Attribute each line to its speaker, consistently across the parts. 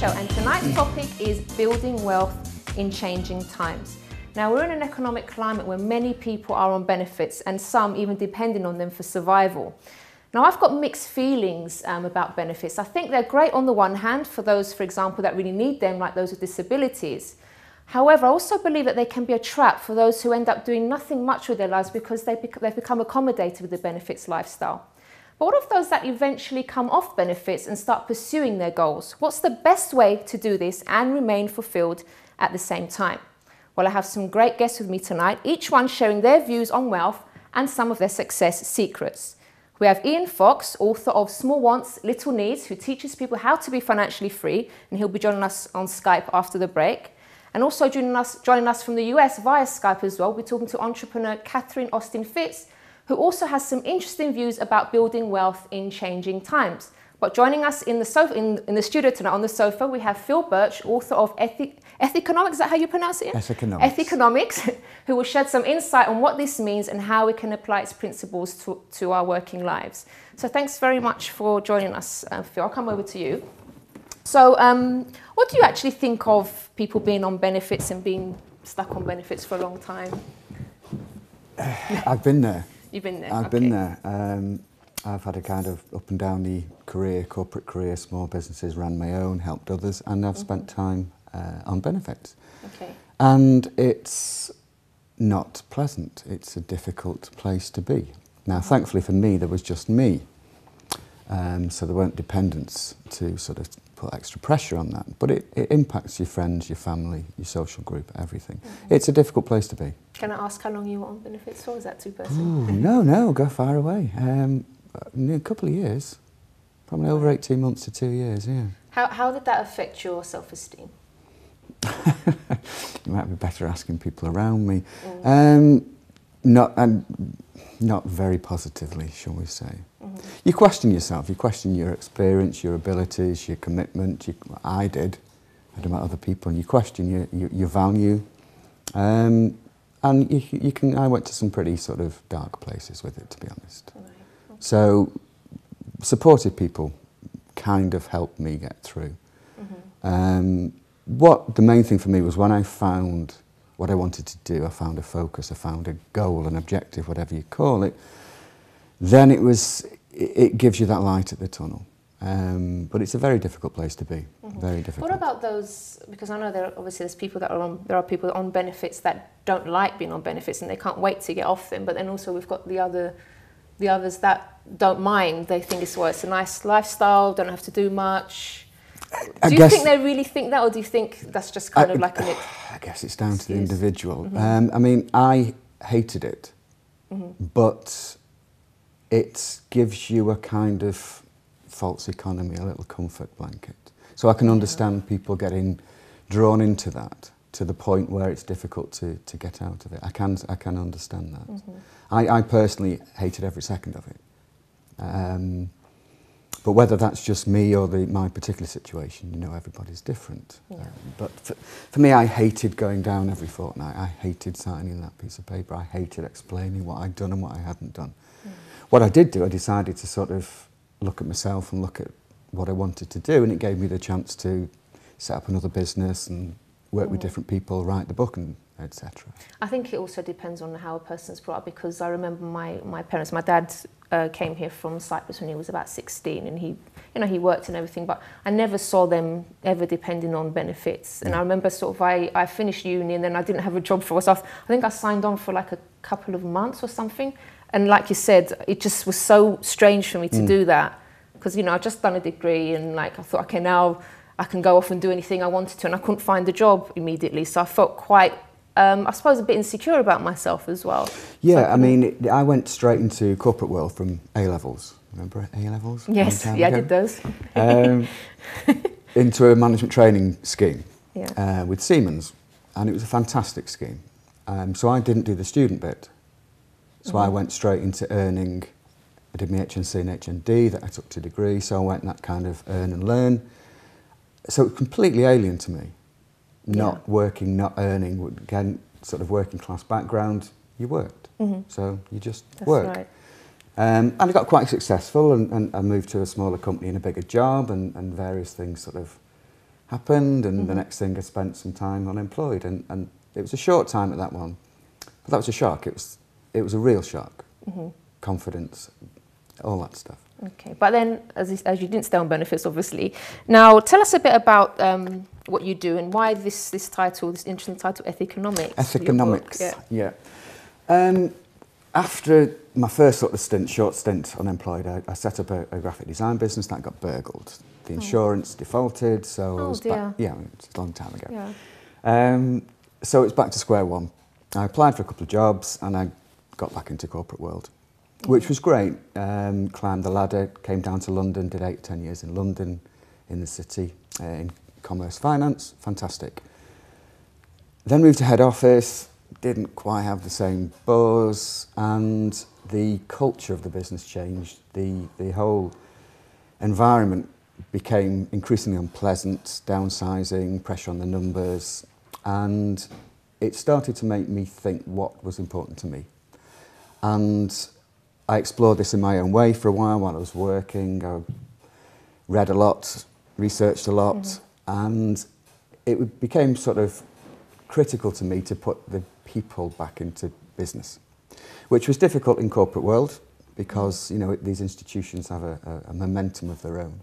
Speaker 1: Michelle, and tonight's topic is building wealth in changing times. Now, we're in an economic climate where many people are on benefits and some even depending on them for survival. Now, I've got mixed feelings about benefits. I think they're great on the one hand for those, for example, that really need them, like those with disabilities. However, I also believe that they can be a trap for those who end up doing nothing much with their lives because they've become accommodated with the benefits lifestyle. But what of those that eventually come off benefits and start pursuing their goals? What's the best way to do this and remain fulfilled at the same time? Well, I have some great guests with me tonight, each one sharing their views on wealth and some of their success secrets. We have Ian Fox, author of Small Wants, Little Needs, who teaches people how to be financially free, and he'll be joining us on Skype after the break. And also joining us from the US via Skype as well, we're talking to entrepreneur Catherine Austin Fitz, who also has some interesting views about building wealth in changing times. But joining us in the studio tonight on the sofa, we have Phil Birch, author of Ethiconomics, is that how you pronounce it? Ethiconomics, who will shed some insight on what this means and how we can apply its principles to our working lives. So thanks very much for joining us, Phil. I'll come over to you. So what do you actually think of people being on benefits and being stuck on benefits for a long time?
Speaker 2: I've been there.
Speaker 1: You've been there?
Speaker 2: I've been there. I've had a kind of up and down the career, corporate career, small businesses, ran my own, helped others, and I've spent time on benefits. Okay. And it's not pleasant. It's a difficult place to be. Now, thankfully for me, there was just me. So there weren't dependents to sort of put extra pressure on that. But it impacts your friends, your family, your social group, everything. It's a difficult place to be.
Speaker 1: Can I ask how long you were on benefits for? Is that too personal?
Speaker 2: No, go far away. A couple of years. Probably over 18 months to 2 years, yeah.
Speaker 1: How did that affect your self-esteem?
Speaker 2: You might be better asking people around me. Not very positively, shall we say. You question yourself, you question your experience, your abilities, your commitment. I don't know about other people, and you question your value. And I went to some pretty sort of dark places with it, to be honest. Right. Okay. So supportive people kind of helped me get through. What the main thing for me was when I found what I wanted to do, I found a focus, I found a goal, an objective, whatever you call it, then it gives you that light at the tunnel. But it's a very difficult place to be, very difficult.
Speaker 1: What about those, because I know there's people that there are people on benefits that don't like being on benefits and they can't wait to get off them, but then also we've got the others that don't mind, they think it's a nice lifestyle, don't have to do much. Do you think they really think that, or do you think that's just kind of like an...
Speaker 2: I guess it's down to the individual. I mean, I hated it, but it gives you a kind of false economy, a little comfort blanket. So I can understand people getting drawn into that to the point where it's difficult to get out of it. I can understand that. I personally hated every second of it. But whether that's just me or my particular situation, everybody's different. Yeah. But for me, I hated going down every fortnight. I hated signing that piece of paper. I hated explaining what I'd done and what I hadn't done. What I did do, I decided to sort of look at myself and look at what I wanted to do, and it gave me the chance to set up another business and work with different people, write the book, and etc.
Speaker 1: I think it also depends on how a person's brought up, because I remember my parents, my dad came here from Cyprus when he was about 16, and he worked and everything, but I never saw them ever depending on benefits. And I remember sort of I finished uni and then I didn't have a job for myself. I think I signed on for like a couple of months or something. And like you said, it just was so strange for me to do that, because I'd just done a degree and I thought, okay, now I can go off and do anything I wanted to, and I couldn't find a job immediately. So I felt quite, I suppose, a bit insecure about myself as well.
Speaker 2: Yeah, so I mean, I went straight into corporate world from A-levels. Remember A-levels?
Speaker 1: Yes, yeah, I did those.
Speaker 2: Into a management training scheme with Siemens, and it was a fantastic scheme. So I didn't do the student bit. So I went straight into earning. I did my HNC and HND that I took to degree, so I went that kind of earn and learn. So it's completely alien to me. Not working, not earning, again, sort of working class background, you worked. So you just work. Right. And I got quite successful, and I moved to a smaller company in a bigger job, and various things sort of happened, and the next thing I spent some time unemployed, and it was a short time at that one, but that was a shock. It was a real shock. Confidence, all that stuff.
Speaker 1: Okay, but then as you didn't stay on benefits, obviously. Now tell us a bit about what you do and why this title, this interesting title, Ethiconomics.
Speaker 2: Ethiconomics, yeah. After my first sort of short stint unemployed, I set up a graphic design business that got burgled. The insurance defaulted, so I was back, it's a long time ago.
Speaker 1: Yeah.
Speaker 2: So it's back to square one. I applied for a couple of jobs and I got back into corporate world, which was great. Climbed the ladder, came down to London, did 8 or 10 years in London, in the city, in commerce finance, fantastic. Then moved to head office, didn't quite have the same buzz, and the culture of the business changed. The whole environment became increasingly unpleasant, downsizing, pressure on the numbers, and it started to make me think what was important to me. And I explored this in my own way for a while I was working. I read a lot, researched a lot, and it became sort of critical to me to put the people back into business, which was difficult in corporate world because, you know, these institutions have a momentum of their own.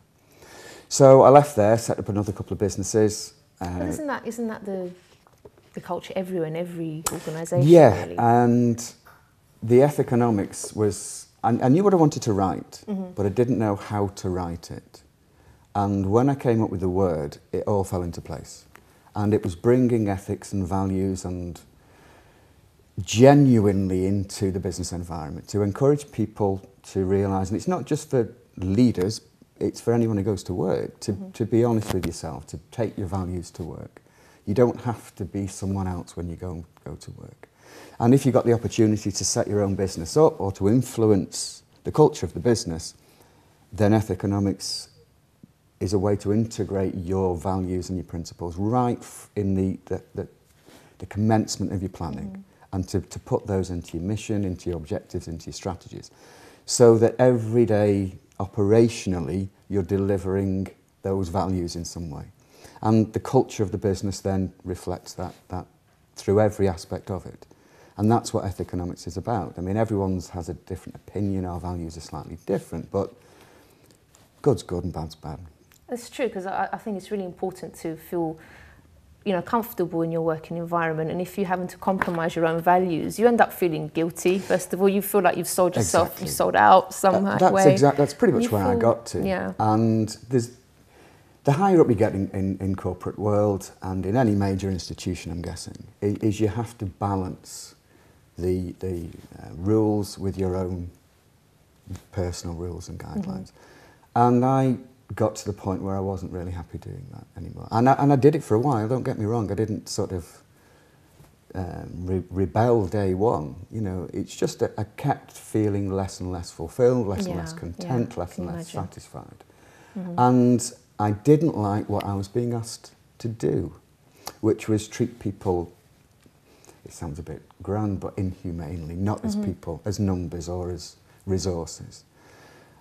Speaker 2: So I left there, set up another couple of businesses.
Speaker 1: But isn't that the culture everywhere in every organisation?
Speaker 2: Yeah,
Speaker 1: really?
Speaker 2: and the Ethiconomics was, I knew what I wanted to write, but I didn't know how to write it. And when I came up with the word, it all fell into place. And it was bringing ethics and values and genuinely into the business environment to encourage people to realise, and it's not just for leaders, it's for anyone who goes to work, to be honest with yourself, to take your values to work. You don't have to be someone else when you go to work. And if you've got the opportunity to set your own business up or to influence the culture of the business, then Ethiconomics is a way to integrate your values and your principles right in the commencement of your planning, and to put those into your mission, into your objectives, into your strategies, so that every day, operationally, you're delivering those values in some way. And the culture of the business then reflects that through every aspect of it. And that's what Ethiconomics is about. I mean, everyone's has a different opinion, our values are slightly different, but good's good and bad's bad.
Speaker 1: It's true, because I think it's really important to feel, you know, comfortable in your working environment. And if you're having to compromise your own values, you end up feeling guilty. First of all, you feel like you've sold yourself, you've sold out somehow.
Speaker 2: That's pretty much where I got to.
Speaker 1: Yeah.
Speaker 2: And the higher up you get in corporate world and in any major institution, I'm guessing, is you have to balance the rules with your own personal rules and guidelines. And I got to the point where I wasn't really happy doing that anymore. And I did it for a while, don't get me wrong. I didn't sort of rebel day one. You know, it's just I kept feeling less and less fulfilled, less and less content, less and less satisfied. And I didn't like what I was being asked to do, which was treat people, it sounds a bit grand, but inhumanely, not as people, as numbers or as resources.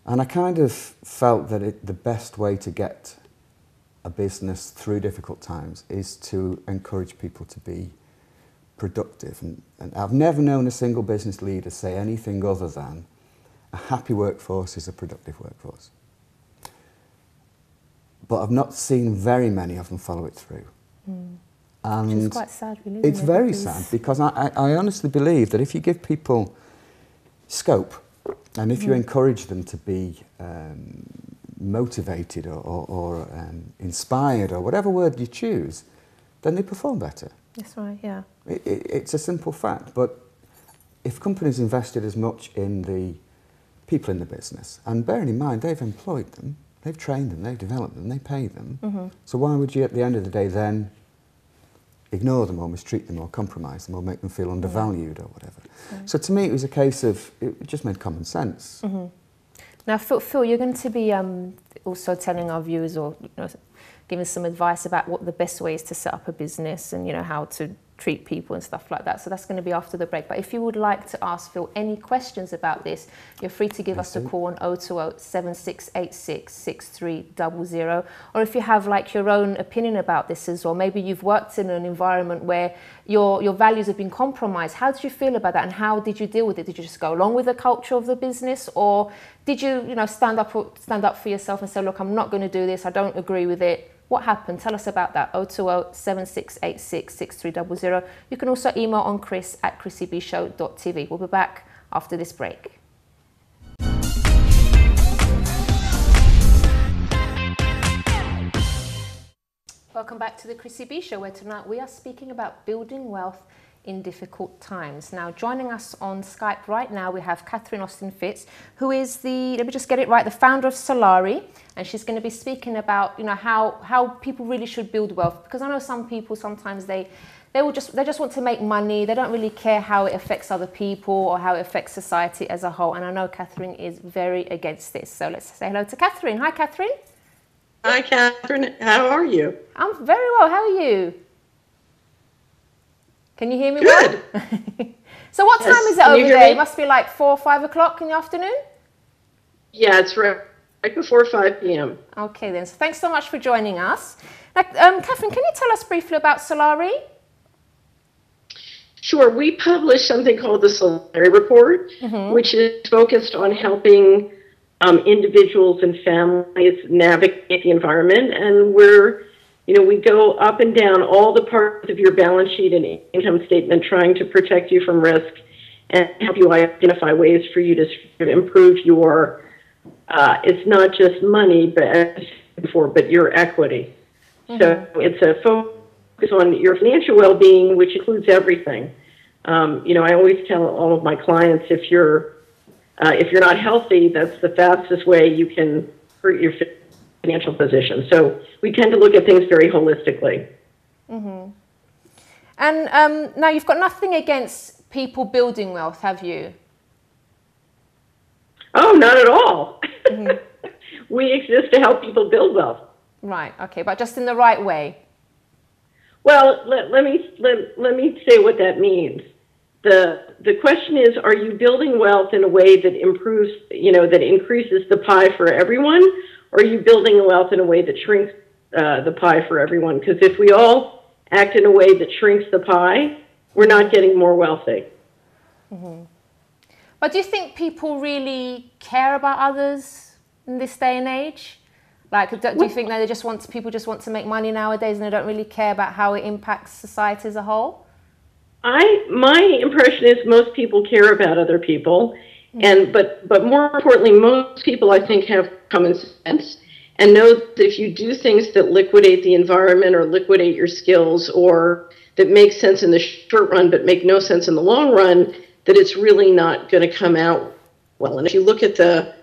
Speaker 2: And I kind of felt that the best way to get a business through difficult times is to encourage people to be productive. And I've never known a single business leader say anything other than a happy workforce is a productive workforce. But I've not seen very many of them follow it through. And
Speaker 1: which is quite sad, really.
Speaker 2: It's very sad, because I honestly believe that if you give people scope, and if you encourage them to be motivated or inspired, or whatever word you choose, then they perform better.
Speaker 1: That's right, yeah.
Speaker 2: It's a simple fact, but if companies invested as much in the people in the business, and bearing in mind they've employed them, they've trained them, they've developed them, they pay them, so why would you at the end of the day then ignore them or mistreat them or compromise them or make them feel undervalued or whatever? So to me it was a case of, it just made common sense.
Speaker 1: Now Phil, you're going to be also telling our viewers, or giving some advice about what the best way is to set up a business, and how to treat people and stuff like that. So that's going to be after the break. But if you would like to ask Phil any questions about this, you're free to give us a call on 020 7686 6300. Or if you have like your own opinion about this as well, maybe you've worked in an environment where your values have been compromised. How did you feel about that, and how did you deal with it? Did you just go along with the culture of the business, or did you, stand up for yourself and say, look, I'm not going to do this, I don't agree with it? What happened? Tell us about that. 020 7686 6300. You can also email on chris@chrissybshow.tv. We'll be back after this break. Welcome back to the Chrissy B Show, where tonight we are speaking about building wealth in difficult times. Now, joining us on Skype right now, we have Catherine Austin Fitz, who is let me just get it right, the founder of Solari, and she's going to be speaking about, how people really should build wealth. Because I know some people, sometimes they just want to make money. They don't really care how it affects other people or how it affects society as a whole. And I know Catherine is very against this. So let's say hello to Catherine. Hi, Catherine.
Speaker 3: Hi, Catherine. How are you?
Speaker 1: I'm very well. How are you? Can you hear me
Speaker 3: Good.
Speaker 1: well? So what time is it over there? It must be like 4 or 5 o'clock in the afternoon?
Speaker 3: Yeah, it's right before 5 p.m.
Speaker 1: Okay then, so thanks so much for joining us. Now, Catherine, can you tell us briefly about Solari?
Speaker 3: Sure. We publish something called the Solari Report, which is focused on helping individuals and families navigate the environment. And we go up and down all the parts of your balance sheet and income statement, trying to protect you from risk and help you identify ways for you to improve your, it's not just money, but your equity. So it's a focus on your financial well-being, which includes everything. I always tell all of my clients, if you're not healthy, that's the fastest way you can hurt your financial position. So we tend to look at things very holistically.
Speaker 1: And now you've got nothing against people building wealth, have you?
Speaker 3: Oh, not at all. We exist to help people build wealth.
Speaker 1: Right. Okay, but just in the right way.
Speaker 3: Well, let me say what that means. The question is, are you building wealth in a way that improves, that increases the pie for everyone, or are you building wealth in a way that shrinks the pie for everyone? Because if we all act in a way that shrinks the pie, we're not getting more wealthy.
Speaker 1: But do you think people really care about others in this day and age? Like, do you think that people just want to make money nowadays, and they don't really care about how it impacts society as a whole?
Speaker 3: My impression is most people care about other people, but more importantly, most people, I think, have common sense and know that if you do things that liquidate the environment or liquidate your skills, or that make sense in the short run but make no sense in the long run, that it's really not going to come out well. And if you look at the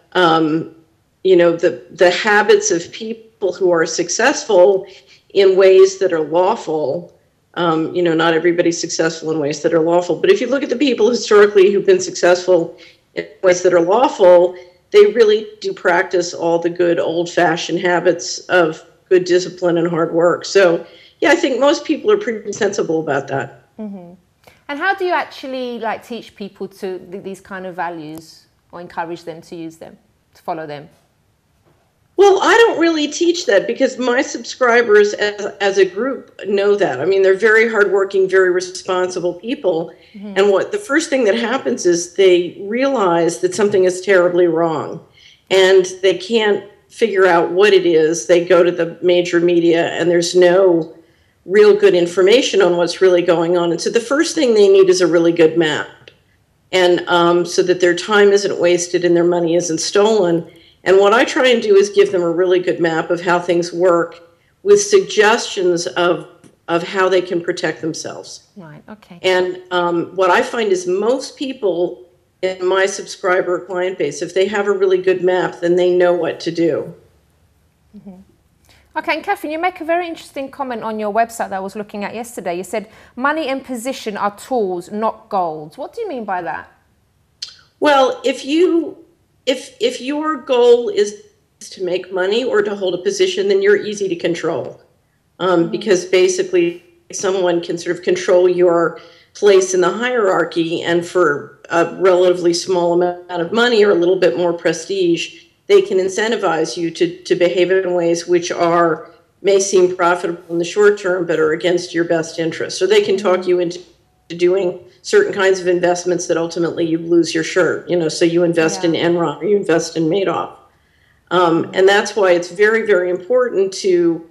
Speaker 3: habits of people who are successful in ways that are lawful. Not everybody's successful in ways that are lawful. But if you look at the people historically who've been successful in ways that are lawful, they really do practice all the good old-fashioned habits of good discipline and hard work. So, yeah, I think most people are pretty sensible about that.
Speaker 1: And how do you actually teach people to these kind of values, or encourage them to use them, to follow them?
Speaker 3: Well, I don't really teach that, because my subscribers as a group know that. I mean, they're very hardworking, very responsible people. And the first thing that happens is they realize that something is terribly wrong, and they can't figure out what it is. They go to the major media, and there's no real good information on what's really going on. And so the first thing they need is a really good map, and so that their time isn't wasted and their money isn't stolen. And what I try and do is give them a really good map of how things work, with suggestions of how they can protect themselves.
Speaker 1: Right, okay.
Speaker 3: And what I find is most people in my subscriber client base, if they have a really good map, then they know what to do.
Speaker 1: Okay, and Catherine, you make a very interesting comment on your website that I was looking at yesterday. You said, money and position are tools, not goals. What do you mean by that?
Speaker 3: Well, if your goal is to make money or to hold a position, then you're easy to control. Because basically someone can sort of control your place in the hierarchy, and for a relatively small amount of money or a little bit more prestige, they can incentivize you to behave in ways which may seem profitable in the short term, but are against your best interest. So they can talk you into doing certain kinds of investments that ultimately you lose your shirt. So you invest in Enron or you invest in Madoff. And that's why it's very, very important to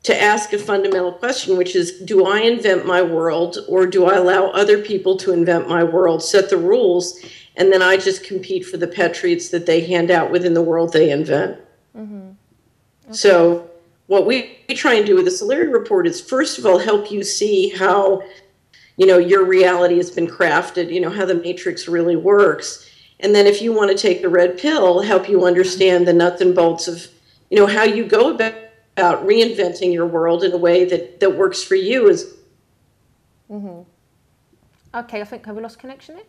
Speaker 3: ask a fundamental question, which is, do I invent my world, or do I allow other people to invent my world, set the rules, and then I just compete for the pet treats that they hand out within the world they invent? Okay. So what we try and do with the Solari Report is, first of all, help you see how, your reality has been crafted, how the matrix really works. And then if you want to take the red pill, help you understand the nuts and bolts of, how you go about reinventing your world in a way that works for you.
Speaker 1: Okay, have we lost connection there?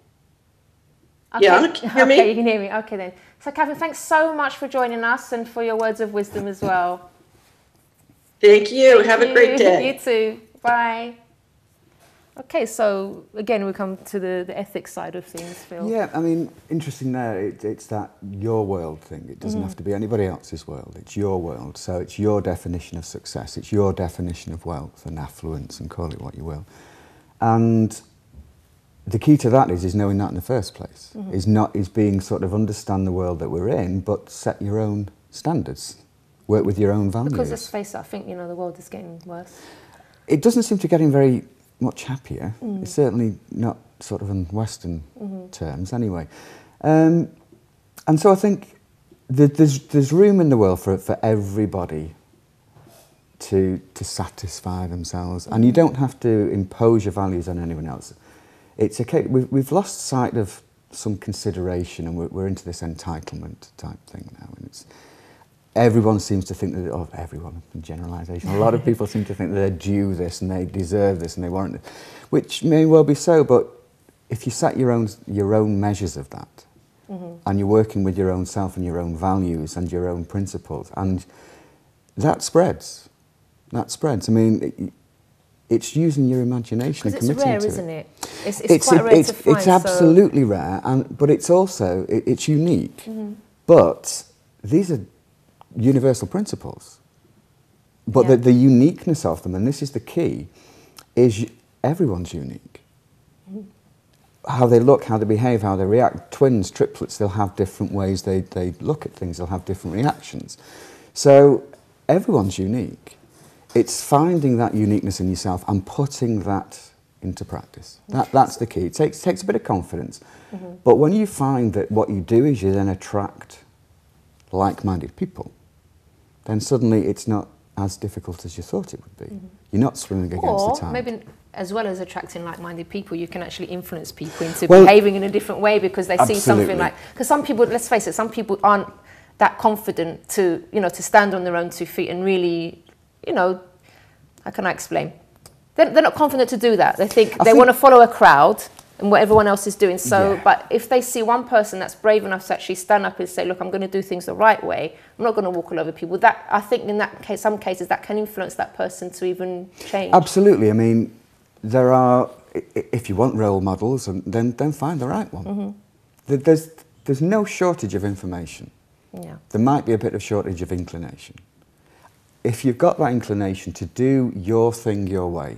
Speaker 1: Okay.
Speaker 3: Yeah, can you hear me?
Speaker 1: Okay, you can hear me. Okay then. So Catherine, thanks so much for joining us and for your words of wisdom as well.
Speaker 3: Thank you. Have a great day.
Speaker 1: You too. Bye. Okay, so again, we come to the ethics side of things, Phil.
Speaker 2: Yeah, I mean, interesting there, it's that your world thing. It doesn't have to be anybody else's world. It's your world. So it's your definition of success. It's your definition of wealth and affluence, and call it what you will. And the key to that is knowing that in the first place. Is being sort of understand the world that we're in, but set your own standards. Work with your own values.
Speaker 1: Because let's face it, I think, the world is getting worse.
Speaker 2: It doesn't seem to be getting very much happier. It's certainly not sort of in Western terms anyway. And so I think there's room in the world for everybody to satisfy themselves. And you don't have to impose your values on anyone else. It's a case, we've lost sight of some consideration, and we're into this entitlement type thing now. And everyone seems to think that, everyone, in generalisation, a lot of people seem to think that they're due this and they deserve this and they warrant it, which may well be so, but if you set your own measures of that, and you're working with your own self and your own values and your own principles, and that spreads. I mean, it's using your imagination and committing to it.
Speaker 1: Because it's rare, isn't it? It's quite rare to find.
Speaker 2: It's absolutely rare, but it's also, it's unique. But these are universal principles. But the uniqueness of them, and this is the key, is everyone's unique. How they look, how they behave, how they react. Twins, triplets, they'll have different ways they look at things, they'll have different reactions. So everyone's unique. It's finding that uniqueness in yourself and putting that into practice. That's the key. It takes a bit of confidence. But when you find that what you do is you then attract like-minded people, then suddenly it's not as difficult as you thought it would be. You're not swimming against the tide.
Speaker 1: Or maybe as well as attracting like-minded people, you can actually influence people into behaving in a different way because they see something like... Because some people, let's face it, some people aren't that confident to, to stand on their own 2 feet and really, how can I explain? They're not confident to do that. They think they want to follow a crowd and what everyone else is doing. So, but if they see one person that's brave enough to actually stand up and say, look, I'm going to do things the right way, I'm not going to walk all over people, that, I think in that case, some cases that can influence that person to even change.
Speaker 2: Absolutely. I mean, there are, if you want role models, then find the right one. There's no shortage of information. There might be a bit of shortage of inclination. If you've got that inclination to do your thing your way,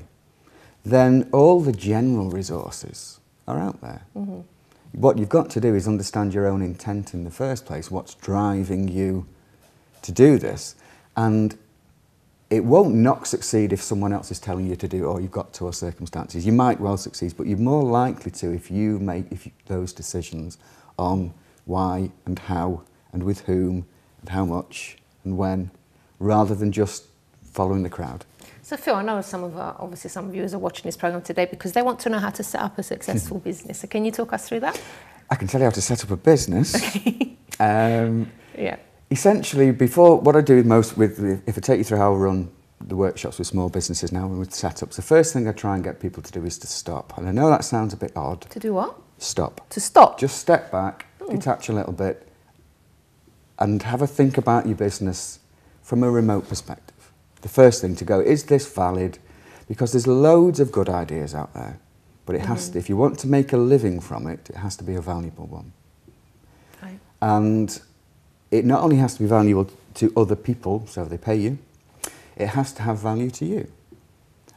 Speaker 2: then all the general resources are out there. What you've got to do is understand your own intent in the first place, what's driving you to do this. And it won't not succeed if someone else is telling you to do it or you've got to, or circumstances. You might well succeed, but you're more likely to if you make those decisions on why and how and with whom and how much and when, rather than just following the crowd.
Speaker 1: So Phil, I know obviously some viewers are watching this program today because they want to know how to set up a successful business. So can you talk us through that?
Speaker 2: I can tell you how to set up a business.
Speaker 1: Yeah.
Speaker 2: Essentially, before, what I do if I take you through how I run the workshops with small businesses now and with setups, the first thing I try and get people to do is to stop. And I know that sounds a bit odd.
Speaker 1: To do what?
Speaker 2: Stop.
Speaker 1: To stop?
Speaker 2: Just step back, detach a little bit, and have a think about your business from a remote perspective. The first thing to go, is this valid? because there's loads of good ideas out there, but it has to, if you want to make a living from it, it has to be a valuable one.
Speaker 1: Right.
Speaker 2: And it not only has to be valuable to other people, so they pay you, it has to have value to you.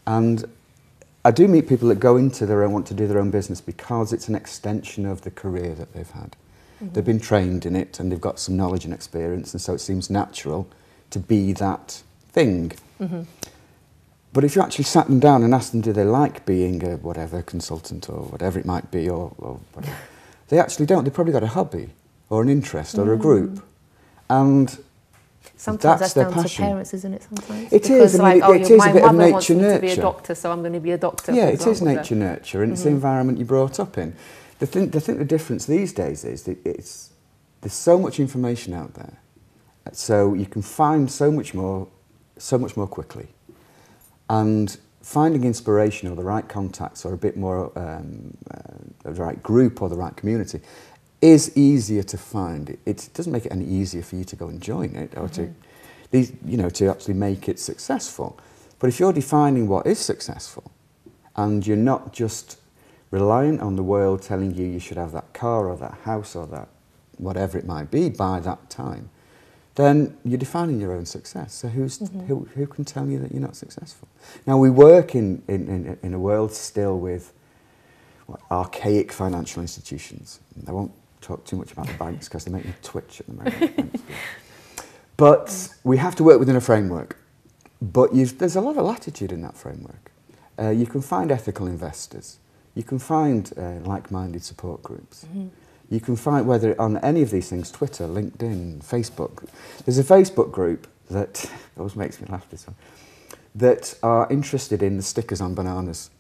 Speaker 2: And I do meet people that go into their own, want to do their own business because it's an extension of the career that they've had. They've been trained in it and they've got some knowledge and experience, and so it seems natural to be that thing. But if you actually sat them down and asked them, do they like being a whatever consultant or whatever it might be, or whatever, they actually don't. They've probably got a hobby or an interest or a group, and
Speaker 1: sometimes
Speaker 2: that's
Speaker 1: down
Speaker 2: their passion.
Speaker 1: to parents, isn't it? Sometimes
Speaker 2: it is. I mean, it is a bit of nature nurture.
Speaker 1: To be a doctor, so I'm going to be a doctor.
Speaker 2: Yeah, it is nature nurture, and it's the environment you're brought up in. I think the difference these days is that there's so much information out there, so you can find so much more quickly, and finding inspiration or the right contacts or a bit more the right group or the right community is easier to find. It doesn't make it any easier for you to go and join it or to actually make it successful. But if you're defining what is successful, and you're not just reliant on the world telling you you should have that car or that house or that whatever it might be by that time, then you're defining your own success. So who can tell you that you're not successful? Now, we work in a world still with archaic financial institutions. I won't talk too much about the banks because they make me twitch at the moment. But we have to work within a framework. But there's a lot of latitude in that framework. You can find ethical investors. You can find like-minded support groups. You can find, whether on any of these things, Twitter, LinkedIn, Facebook. There's a Facebook group that always makes me laugh, this one, that are interested in the stickers on bananas.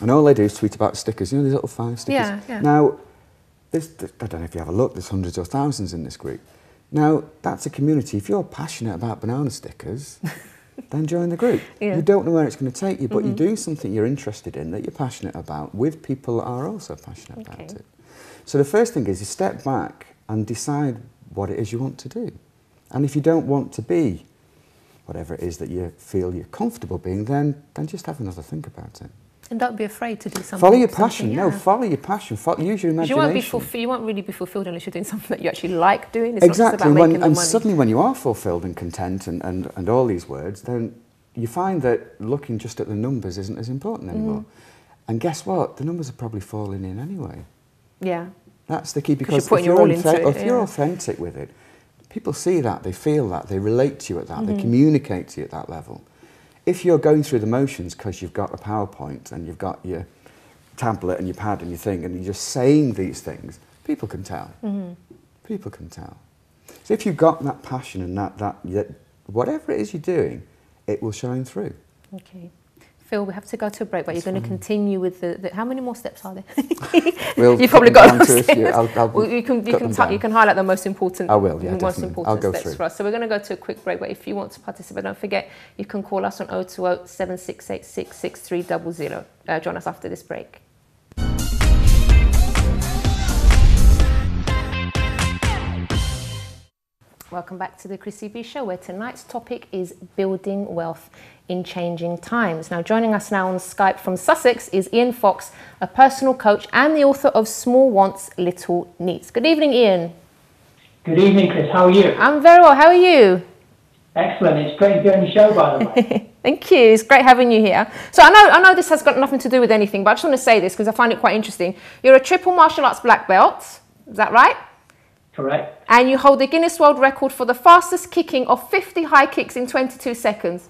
Speaker 2: And all they do is tweet about stickers, you know, these little 5 stickers. Yeah. Now, I don't know if you have a look, there's hundreds or thousands in this group. Now, that's a community. If you're passionate about banana stickers, then join the group. You don't know where it's going to take you, but you're doing something you're interested in, that you're passionate about, with people that are also passionate about it. So the first thing is you step back and decide what it is you want to do. And if you don't want to be whatever it is that you feel you're comfortable being, then just have another think about it.
Speaker 1: And don't be afraid to do something.
Speaker 2: Follow your passion. No, follow your passion. Use your imagination.
Speaker 1: You won't really be fulfilled unless you're doing something that you actually like doing.
Speaker 2: It's exactly. And suddenly when you are fulfilled and content and all these words, then you find that looking just at the numbers isn't as important anymore. And guess what? The numbers are probably falling in anyway.
Speaker 1: Yeah.
Speaker 2: That's the key, because if you're authentic with it, people see that, they feel that, they relate to you at that, they communicate to you at that level. If you're going through the motions because you've got a PowerPoint and you've got your tablet and your pad and your thing and you're just saying these things, people can tell. People can tell. So if you've got that passion and that whatever it is you're doing, it will shine through. Okay.
Speaker 1: Phil, we have to go to a break, but you're going to continue with the how many more steps are there?
Speaker 2: You've
Speaker 1: probably got
Speaker 2: you
Speaker 1: can highlight the most important.
Speaker 2: I will, yeah,
Speaker 1: most important
Speaker 2: I'll go
Speaker 1: steps
Speaker 2: through.
Speaker 1: For us. So we're going to go to a quick break, but if you want to participate, don't forget you can call us on 020 7686 6300. Join us after this break. Welcome back to the Chrissy B Show, where tonight's topic is building wealth in changing times. Now, joining us now on Skype from Sussex is Ian Fox, a personal coach and the author of Small Wants, Little Needs. Good evening, Ian.
Speaker 4: Good evening, Chris. How are you?
Speaker 1: I'm very well. How are you?
Speaker 4: Excellent. It's great to be on your show, by the way.
Speaker 1: Thank you. It's great having you here. So I know this has got nothing to do with anything, but I just want to say this because I find it quite interesting. You're a triple martial arts black belt. Is that right?
Speaker 4: Correct.
Speaker 1: And you hold the Guinness World Record for the fastest kicking of 50 high kicks in 22 seconds.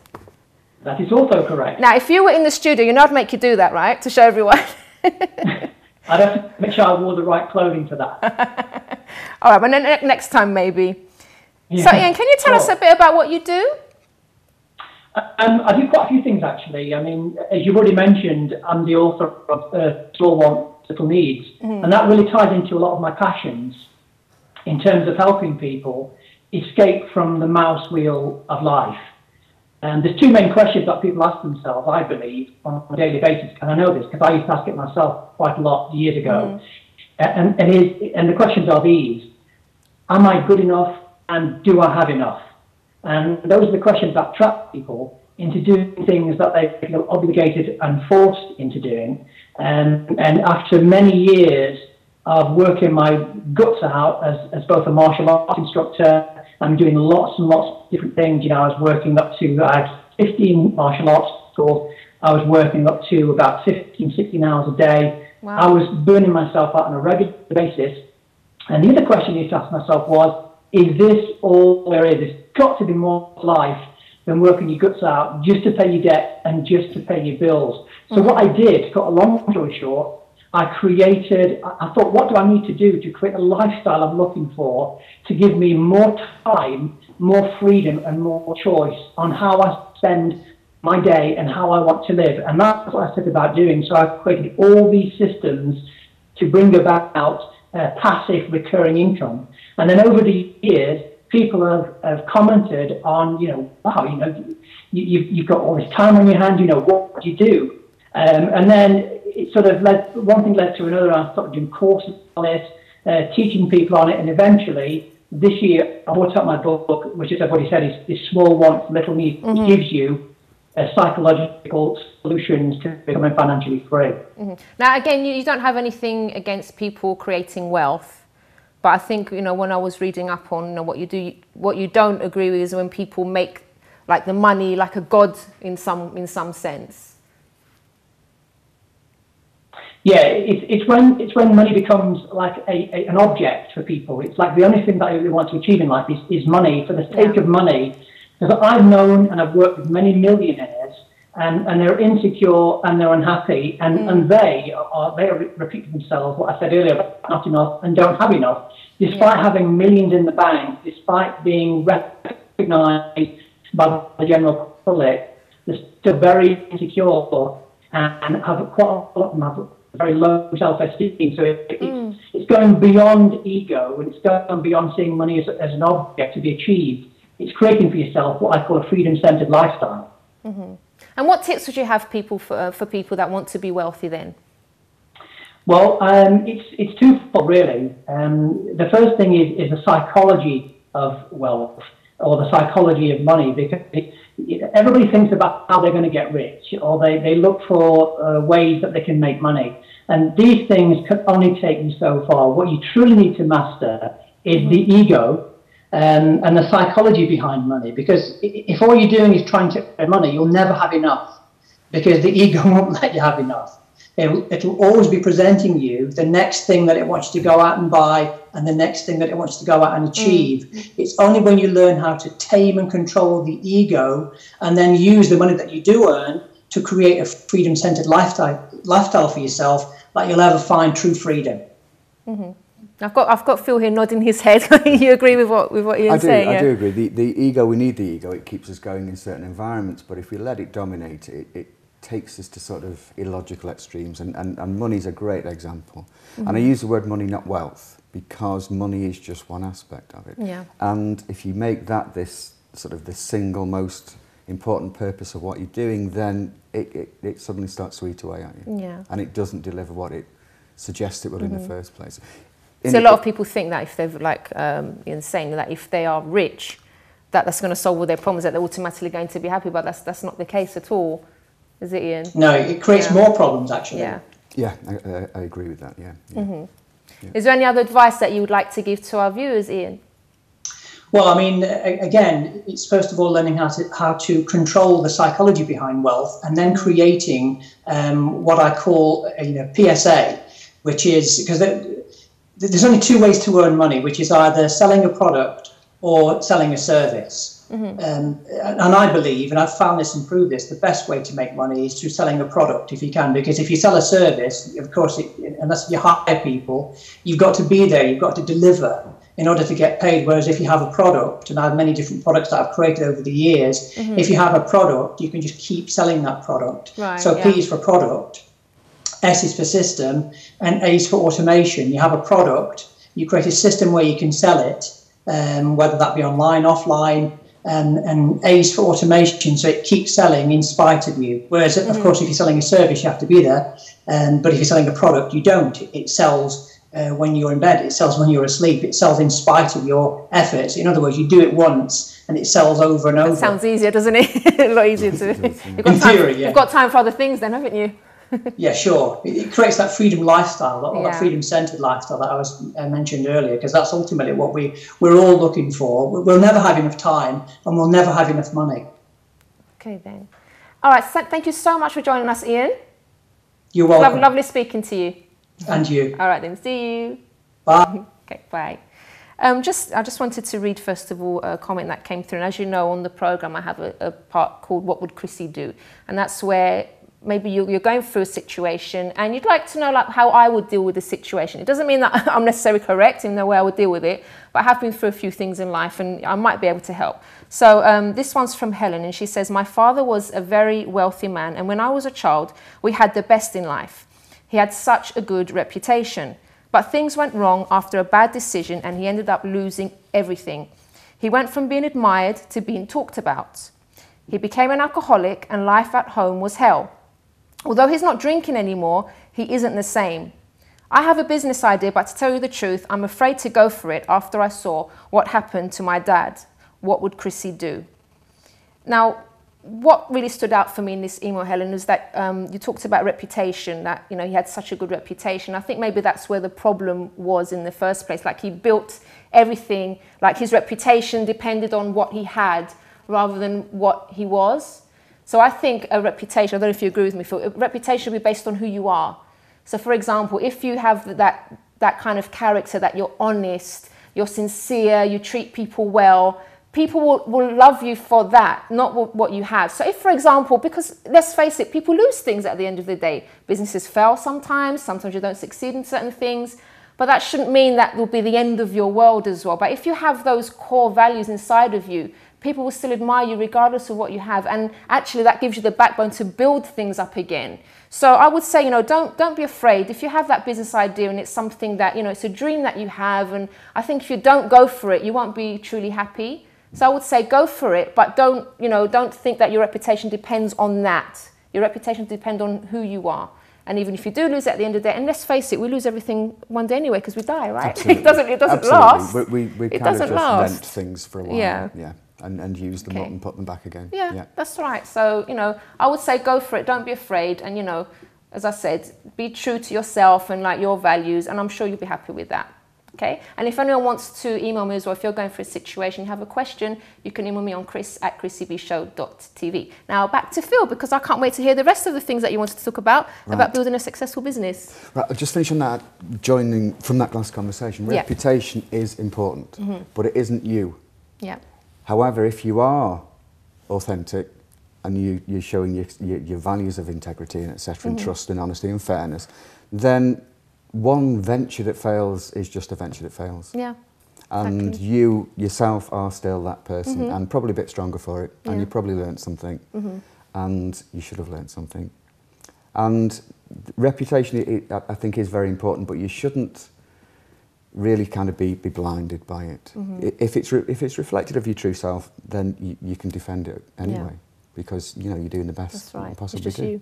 Speaker 4: That is also correct.
Speaker 1: Now, if you were in the studio, I'd make you do that, right? To show everyone.
Speaker 4: I'd have to make sure I wore the right clothing for that.
Speaker 1: All right, but then next time maybe.
Speaker 4: Yeah.
Speaker 1: So, Ian, can you tell us a bit about what you do?
Speaker 4: I do quite a few things, actually. I mean, as you've already mentioned, I'm the author of Small Wants, Little Needs. And that really ties into a lot of my passions in terms of helping people escape from the mouse wheel of life. And there's two main questions that people ask themselves, I believe, on a daily basis. And I know this because I used to ask it myself quite a lot years ago. And the questions are these: am I good enough, and do I have enough? And those are the questions that trap people into doing things that they feel obligated and forced into doing. And after many years of working my guts out as both a martial arts instructor, I'm doing lots and lots of different things. You know, I was working up to, I had 15 martial arts schools. I was working up to about 15, 16 hours a day. Wow. I was burning myself out on a regular basis. And the other question you used to ask myself was, is this all there is? There's got to be more to life than working your guts out just to pay your debt and just to pay your bills. So what I did, to cut a long story short, I thought, what do I need to do to create a lifestyle I'm looking for to give me more time, more freedom and more choice on how I spend my day and how I want to live. And that's what I set about doing. So I created all these systems to bring about passive recurring income. And then over the years, people have commented on, you know, wow, you know, you've got all this time on your hand, you know, what do you do? And then it sort of one thing led to another. I started doing courses on it, teaching people on it, and eventually this year I brought out my book, which, as I've already said, is Small Wants, Little Needs. It gives you psychological solutions to becoming financially free.
Speaker 1: Now, again, you don't have anything against people creating wealth, but I think, you know, when I was reading up on, you know, what you don't agree with is when people make like the money like a god in some sense.
Speaker 4: Yeah, it's when money becomes like an object for people. It's like the only thing that they want to achieve in life is money for the sake of money. Because I've known and I've worked with many millionaires, and they're insecure and they're unhappy, and they are repeating themselves what I said earlier about not enough and don't have enough, despite having millions in the bank, despite being recognised by the general public. They're still very insecure and have quite a lot of them have very low self-esteem. So it's going beyond ego, and it's going beyond seeing money as an object to be achieved. It's creating for yourself what I call a freedom-centered lifestyle.
Speaker 1: And what tips would you have for people that want to be wealthy then?
Speaker 4: Well, it's twofold really. The first thing is the psychology of wealth, or the psychology of money, because everybody thinks about how they're going to get rich, or they look for ways that they can make money. And these things can only take you so far. What you truly need to master is the ego and the psychology behind money. Because if all you're doing is trying to earn money, you'll never have enough, because the ego won't let you have enough. It'll always be presenting you the next thing that it wants you to go out and buy, and the next thing that it wants you to go out and achieve. It's only when you learn how to tame and control the ego, and then use the money that you do earn to create a freedom-centered lifestyle for yourself, that you'll ever find true freedom.
Speaker 1: I've got Phil here nodding his head. You agree with what Ian's saying?
Speaker 2: I do agree. The ego, we need the ego. It keeps us going in certain environments, but if we let it dominate, it takes us to sort of illogical extremes, and money's a great example. And I use the word money, not wealth, because money is just one aspect of it.
Speaker 1: Yeah.
Speaker 2: And if you make that this single most important purpose of what you're doing, then it suddenly starts to eat away at you.
Speaker 1: Yeah.
Speaker 2: And it doesn't deliver what it suggests it will in the first place.
Speaker 1: So a lot of people think that if they've, like Ian's saying, that if they are rich, that's going to solve all their problems, that they're automatically going to be happy, but that's not the case at all. Is it, Ian?
Speaker 4: No, it creates more problems, actually.
Speaker 2: Yeah, I agree with that, yeah.
Speaker 1: Is there any other advice that you would like to give to our viewers, Ian?
Speaker 4: Well, I mean, again, it's first of all learning how to control the psychology behind wealth, and then creating what I call PSA, which is, because there's only two ways to earn money, which is either selling a product or selling a service. And I believe, and I've found this and proved this, the best way to make money is through selling a product if you can, because if you sell a service, of course, unless you hire people, you've got to be there, you've got to deliver in order to get paid. Whereas if you have a product, and I have many different products that I've created over the years, if you have a product, you can just keep selling that product. Right, so P is for product, S is for system, and A is for automation. You have a product, you create a system where you can sell it, whether that be online, offline, and A is for automation, so it keeps selling in spite of you. Whereas, of course, if you're selling a service, you have to be there. But if you're selling a product, you don't. It sells when you're in bed. It sells when you're asleep. It sells in spite of your efforts. In other words, you do it once and it sells over and over.
Speaker 1: That sounds easier, doesn't it? A lot easier to.
Speaker 4: In theory, yeah.
Speaker 1: You've got time for other things then, haven't you?
Speaker 4: Yeah, sure. It creates that freedom lifestyle, or that freedom-centered lifestyle that I mentioned earlier, because that's ultimately what we're all looking for. We'll never have enough time, and we'll never have enough money.
Speaker 1: Okay, then. All right, so thank you so much for joining us, Ian.
Speaker 4: You're welcome.
Speaker 1: Lovely speaking to you.
Speaker 4: And you.
Speaker 1: All right, then. See you.
Speaker 4: Bye.
Speaker 1: Okay, bye. I just wanted to read, first of all, a comment that came through. And as you know, on the programme, I have a part called What Would Chrissy Do? And that's where maybe you're going through a situation and you'd like to know like how I would deal with the situation. It doesn't mean that I'm necessarily correct in the way I would deal with it, but I have been through a few things in life and I might be able to help. So this one's from Helen, and she says, my father was a very wealthy man, and when I was a child, we had the best in life. He had such a good reputation, but things went wrong after a bad decision and he ended up losing everything. He went from being admired to being talked about. He became an alcoholic and life at home was hell. Although he's not drinking anymore, he isn't the same. I have a business idea, but to tell you the truth, I'm afraid to go for it after I saw what happened to my dad. What would Chrissy do? Now, what really stood out for me in this email, Helen, is that you talked about reputation, that he had such a good reputation. I think maybe that's where the problem was in the first place. Like he built everything, like his reputation depended on what he had rather than what he was. So I think a reputation, I don't know if you agree with me, Phil, a reputation should be based on who you are. So for example, if you have that kind of character, that you're honest, you're sincere, you treat people well, people will love you for that, not what you have. So if, for example, because let's face it, people lose things at the end of the day. Businesses fail sometimes you don't succeed in certain things, but that shouldn't mean that will be the end of your world as well. But if you have those core values inside of you, people will still admire you regardless of what you have. And actually that gives you the backbone to build things up again. So I would say, don't be afraid. If you have that business idea and it's something that, it's a dream that you have, and I think if you don't go for it, you won't be truly happy. So I would say go for it, but don't think that your reputation depends on that. Your reputation depends on who you are. And even if you do lose at the end of the day, and let's face it, we lose everything one day anyway because we die, right?
Speaker 2: Absolutely.
Speaker 1: It doesn't last.
Speaker 2: We
Speaker 1: it
Speaker 2: kind of just
Speaker 1: last.
Speaker 2: rent things for a while.
Speaker 1: Yeah.
Speaker 2: And use them up and put them back again.
Speaker 1: Yeah, that's right. So, I would say go for it. Don't be afraid. And, as I said, be true to yourself and like your values. And I'm sure you'll be happy with that. Okay. And if anyone wants to email me as well, if you're going through a situation, you have a question, you can email me on chris@chrissybshow.tv. Now back to Phil, because I can't wait to hear the rest of the things that you wanted to talk about building a successful business.
Speaker 2: Right. I'll just finish on that, joining from that last conversation. Reputation is important, but it isn't you.
Speaker 1: Yeah.
Speaker 2: However, if you are authentic and you're showing your values of integrity and etc. and trust and honesty and fairness, then one venture that fails is just a venture that fails.
Speaker 1: Yeah.
Speaker 2: And
Speaker 1: exactly.
Speaker 2: you yourself are still that person and probably a bit stronger for it. And you probably learned something and you should have learned something. And reputation, I think, is very important, but you shouldn't really kind of be blinded by it. If it's reflected of your true self, then you can defend it anyway, because you're doing the best you can possibly do.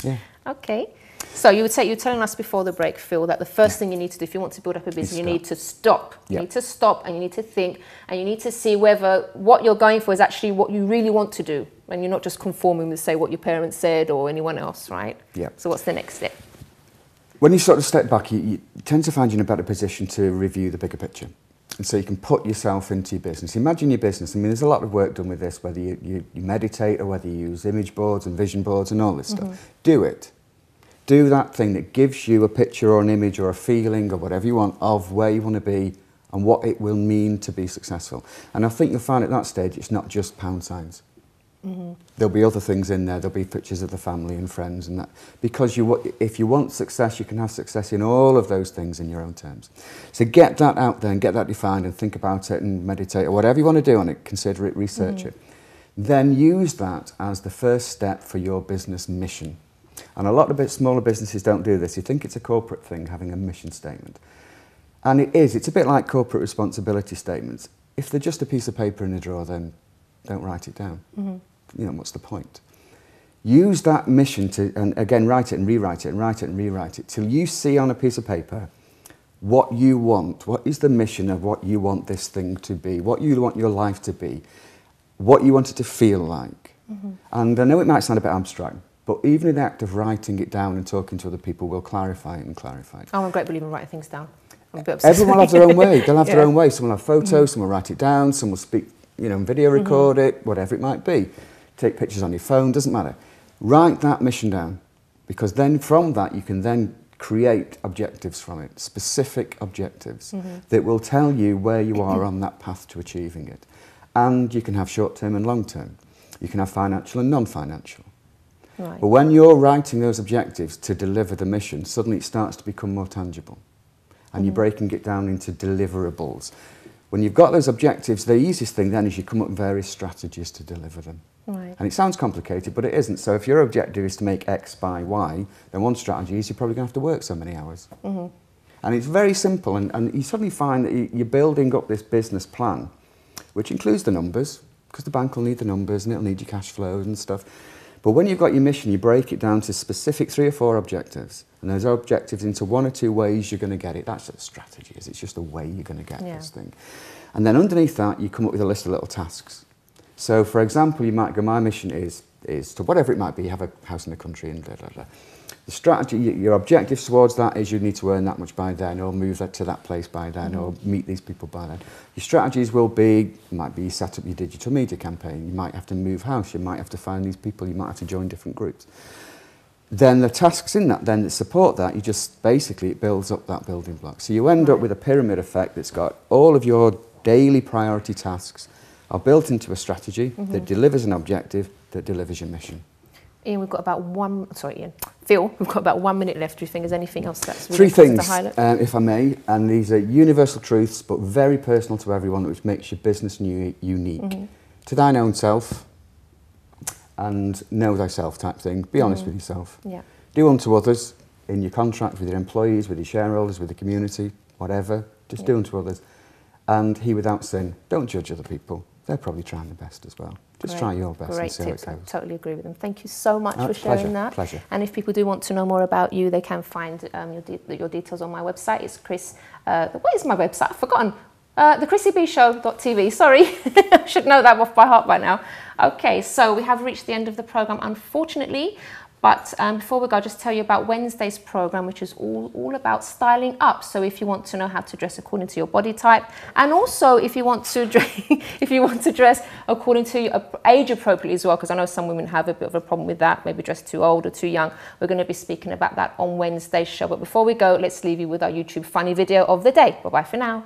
Speaker 2: Yeah. Okay.
Speaker 1: So you were telling us before the break, Phil, that the first thing you need to do if you want to build up a business, you need to stop. You need to stop and you need to think and you need to see whether what you're going for is actually what you really want to do, and you're not just conforming with, say, what your parents said or anyone else, right?
Speaker 2: Yeah.
Speaker 1: So what's the next step?
Speaker 2: When you sort of step back, you tend to find you in a better position to review the bigger picture. And so you can put yourself into your business. Imagine your business. I mean, there's a lot of work done with this, whether you meditate or whether you use image boards and vision boards and all this stuff. Do it. Do that thing that gives you a picture or an image or a feeling or whatever you want of where you want to be and what it will mean to be successful. And I think you'll find at that stage it's not just pound signs. There'll be other things in there. There'll be pictures of the family and friends and that. Because if you want success, you can have success in all of those things in your own terms. So get that out there and get that defined and think about it and meditate or whatever you want to do on it, consider it, research it. Then use that as the first step for your business mission. And a lot of smaller businesses don't do this. You think it's a corporate thing, having a mission statement. And it is. It's a bit like corporate responsibility statements. If they're just a piece of paper in a drawer, then don't write it down. What's the point? Use that mission to, and again, write it and rewrite it and write it and rewrite it till you see on a piece of paper what you want, what is the mission of what you want this thing to be, what you want your life to be, what you want it to feel like. And I know it might sound a bit abstract, but even in the act of writing it down and talking to other people will clarify it and clarify it.
Speaker 1: I'm a great believer in writing things down. I'm a bit obsessed.
Speaker 2: Everyone will have their own way. They'll have their own way. Some will have photos, some will write it down, some will speak, you know, video record it, whatever it might be. Take pictures on your phone, doesn't matter. Write that mission down, because then from that you can then create objectives from it, specific objectives that will tell you where you are on that path to achieving it. And you can have short-term and long-term. You can have financial and non-financial.
Speaker 1: Right.
Speaker 2: But when you're writing those objectives to deliver the mission, suddenly it starts to become more tangible. And you're breaking it down into deliverables. When you've got those objectives, the easiest thing then is you come up with various strategies to deliver them.
Speaker 1: Right.
Speaker 2: And it sounds complicated, but it isn't. So if your objective is to make X by Y, then one strategy is you're probably going to have to work so many hours. And it's very simple, and you suddenly find that you're building up this business plan, which includes the numbers, because the bank will need the numbers and it'll need your cash flows and stuff. But when you've got your mission, you break it down to specific 3 or 4 objectives. And those objectives into 1 or 2 ways you're going to get it. That's what a strategy is. It's just a way you're going to get this thing. And then underneath that, you come up with a list of little tasks. So, for example, you might go, my mission is to whatever it might be, you have a house in the country and The strategy, your objectives towards that is you need to earn that much by then, or move that to that place by then, or meet these people by then. Your strategies will be, might be you set up your digital media campaign, you might have to move house, you might have to find these people, you might have to join different groups. Then the tasks in that then that support that, you just basically, it builds up that building block. So you end up with a pyramid effect that's got all of your daily priority tasks are built into a strategy that delivers an objective, that delivers your mission.
Speaker 1: Ian, we've got about Phil, we've got about 1 minute left. Do you think there's anything else that's really
Speaker 2: 3
Speaker 1: important
Speaker 2: things,
Speaker 1: to highlight?
Speaker 2: if I may, and these are universal truths, but very personal to everyone, which makes your business unique. To thine own self, and know thyself type thing. Be honest with yourself.
Speaker 1: Yeah.
Speaker 2: Do unto others in your contract with your employees, with your shareholders, with the community, whatever. Just do unto others. And he without sin. Don't judge other people. They're probably trying their best as well. Just try your best and see how it goes.
Speaker 1: I totally agree with them. Thank you so much for sharing that.
Speaker 2: Pleasure.
Speaker 1: And if people do want to know more about you, they can find your details on my website. It's what is my website? I've forgotten. thechrissyBshow.tv. Sorry, I should know that off by heart by now. Okay, so we have reached the end of the program, unfortunately. But before we go, I'll just tell you about Wednesday's program, which is all about styling up. So if you want to know how to dress according to your body type, and also if you want to dress according to your age appropriately as well, because I know some women have a bit of a problem with that, maybe dress too old or too young. We're going to be speaking about that on Wednesday's show. But before we go, let's leave you with our YouTube funny video of the day. Bye bye for now.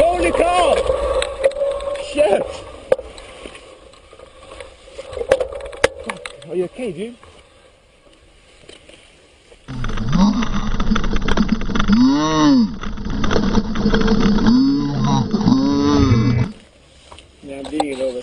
Speaker 5: Holy cow! Shit! Are you okay, dude? Yeah, I'm digging over.